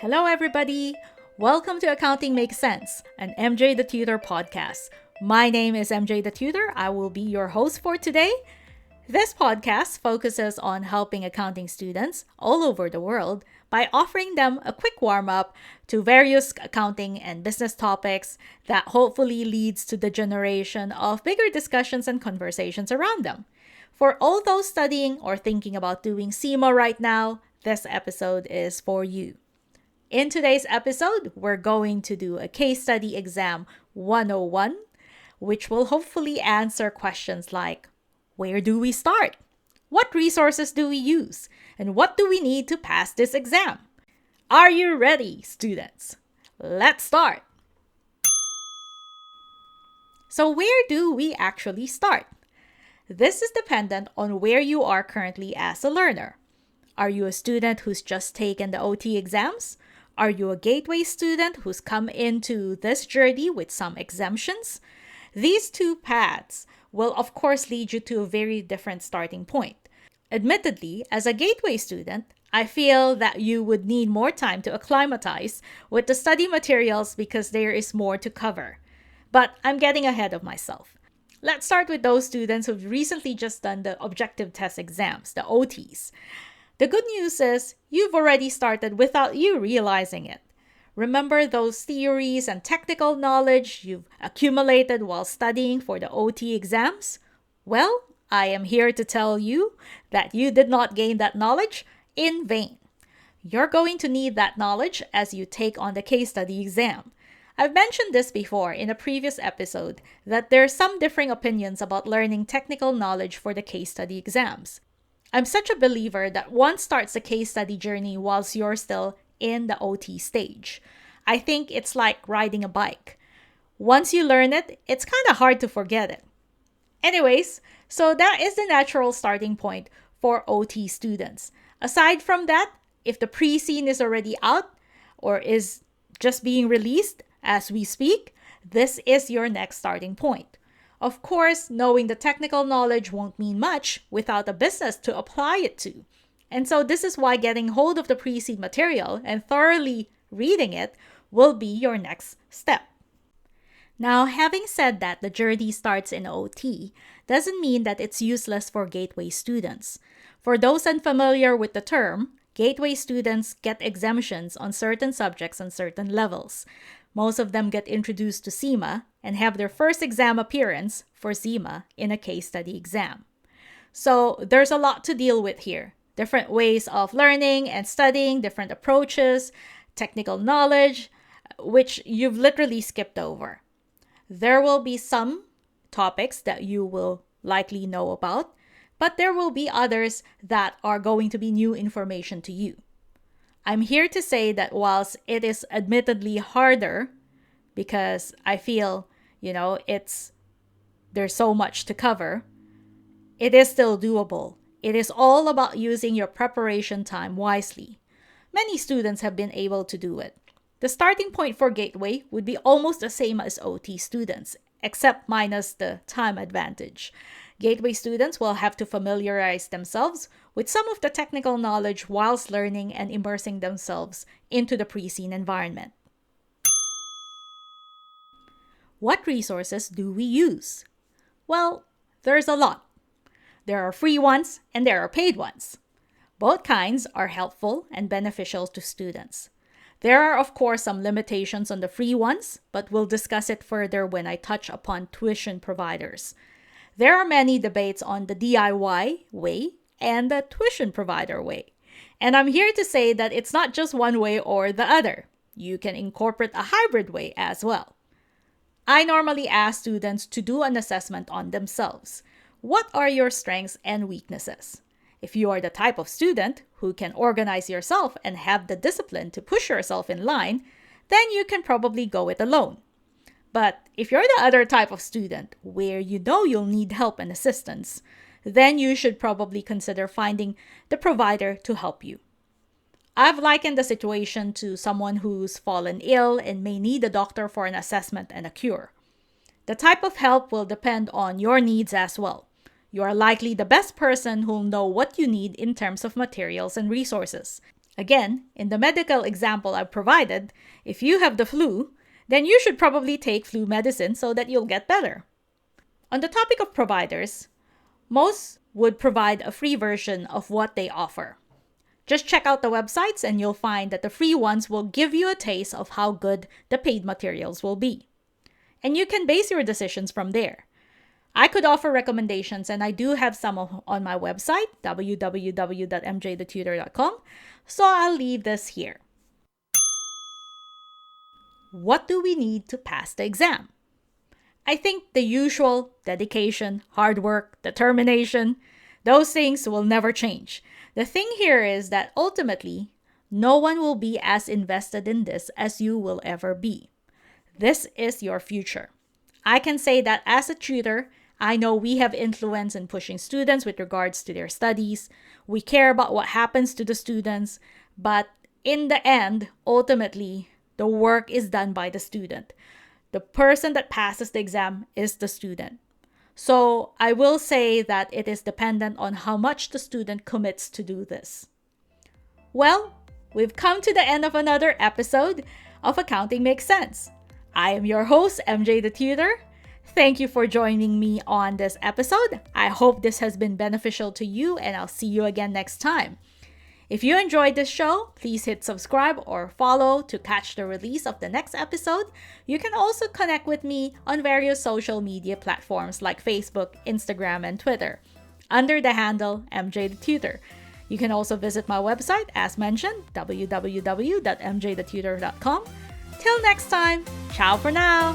Hello, everybody. Welcome to Accounting Makes Sense, an MJ the Tutor podcast. My name is MJ the Tutor. I will be your host for today. This podcast focuses on helping accounting students all over the world by offering them a quick warm-up to various accounting and business topics that hopefully leads to the generation of bigger discussions and conversations around them. For all those studying or thinking about doing CIMA right now, this episode is for you. In today's episode, we're going to do a case study exam 101, which will hopefully answer questions like, where do we start? What resources do we use? And what do we need to pass this exam? Are you ready, students? Let's start. So where do we actually start? This is dependent on where you are currently as a learner. Are you a student who's just taken the OT exams? Are you a gateway student who's come into this journey with some exemptions? These two paths will of course lead you to a very different starting point. Admittedly, as a gateway student, I feel that you would need more time to acclimatize with the study materials because there is more to cover. But I'm getting ahead of myself. Let's start with those students who've recently just done the objective test exams, the OTs. The good news is you've already started without you realizing it. Remember those theories and technical knowledge you've accumulated while studying for the OT exams? Well, I am here to tell you that you did not gain that knowledge in vain. You're going to need that knowledge as you take on the case study exam. I've mentioned this before in a previous episode that there are some differing opinions about learning technical knowledge for the case study exams. I'm such a believer that one starts the case study journey whilst you're still in the OT stage. I think it's like riding a bike. Once you learn it, it's kind of hard to forget it. Anyways, so that is the natural starting point for OT students. Aside from that, if the pre-scene is already out or is just being released as we speak, this is your next starting point. Of course, knowing the technical knowledge won't mean much without a business to apply it to. And so this is why getting hold of the pre-seed material and thoroughly reading it will be your next step. Now, having said that the journey starts in OT doesn't mean that it's useless for gateway students. For those unfamiliar with the term, gateway students get exemptions on certain subjects on certain levels. Most of them get introduced to CIMA and have their first exam appearance for CIMA in a case study exam. So there's a lot to deal with here. Different ways of learning and studying, different approaches, technical knowledge, which you've literally skipped over. There will be some topics that you will likely know about, but there will be others that are going to be new information to you. I'm here to say that whilst it is admittedly harder, because I feel, there's so much to cover, it is still doable. It is all about using your preparation time wisely. Many students have been able to do it. The starting point for Gateway would be almost the same as OT students, except minus the time advantage. Gateway students will have to familiarize themselves with some of the technical knowledge whilst learning and immersing themselves into the pre-scene environment. What resources do we use? Well, there's a lot. There are free ones and there are paid ones. Both kinds are helpful and beneficial to students. There are, of course, some limitations on the free ones, but we'll discuss it further when I touch upon tuition providers. There are many debates on the DIY way and the tuition provider way. And I'm here to say that it's not just one way or the other. You can incorporate a hybrid way as well. I normally ask students to do an assessment on themselves. What are your strengths and weaknesses? If you are the type of student who can organize yourself and have the discipline to push yourself in line, then you can probably go it alone. But if you're the other type of student where you know you'll need help and assistance, then you should probably consider finding the provider to help you. I've likened the situation to someone who's fallen ill and may need a doctor for an assessment and a cure. The type of help will depend on your needs as well. You are likely the best person who'll know what you need in terms of materials and resources. Again, in the medical example I've provided, if you have the flu, then you should probably take flu medicine so that you'll get better. On the topic of providers, most would provide a free version of what they offer. Just check out the websites and you'll find that the free ones will give you a taste of how good the paid materials will be. And you can base your decisions from there. I could offer recommendations, and I do have some on my website, www.mjthetutor.com, so I'll leave this here. What do we need to pass the exam? I think the usual dedication, hard work, determination, those things will never change. The thing here is that ultimately, no one will be as invested in this as you will ever be. This is your future. I can say that as a tutor, I know we have influence in pushing students with regards to their studies. We care about what happens to the students, but in the end, ultimately, the work is done by the student. The person that passes the exam is the student. So I will say that it is dependent on how much the student commits to do this. Well, we've come to the end of another episode of Accounting Makes Sense. I am your host, MJ the Tutor. Thank you for joining me on this episode. I hope this has been beneficial to you, and I'll see you again next time. If you enjoyed this show, please hit subscribe or follow to catch the release of the next episode. You can also connect with me on various social media platforms like Facebook, Instagram, and Twitter under the handle MJ the Tutor. You can also visit my website, as mentioned, www.mjthetutor.com. Till next time, ciao for now!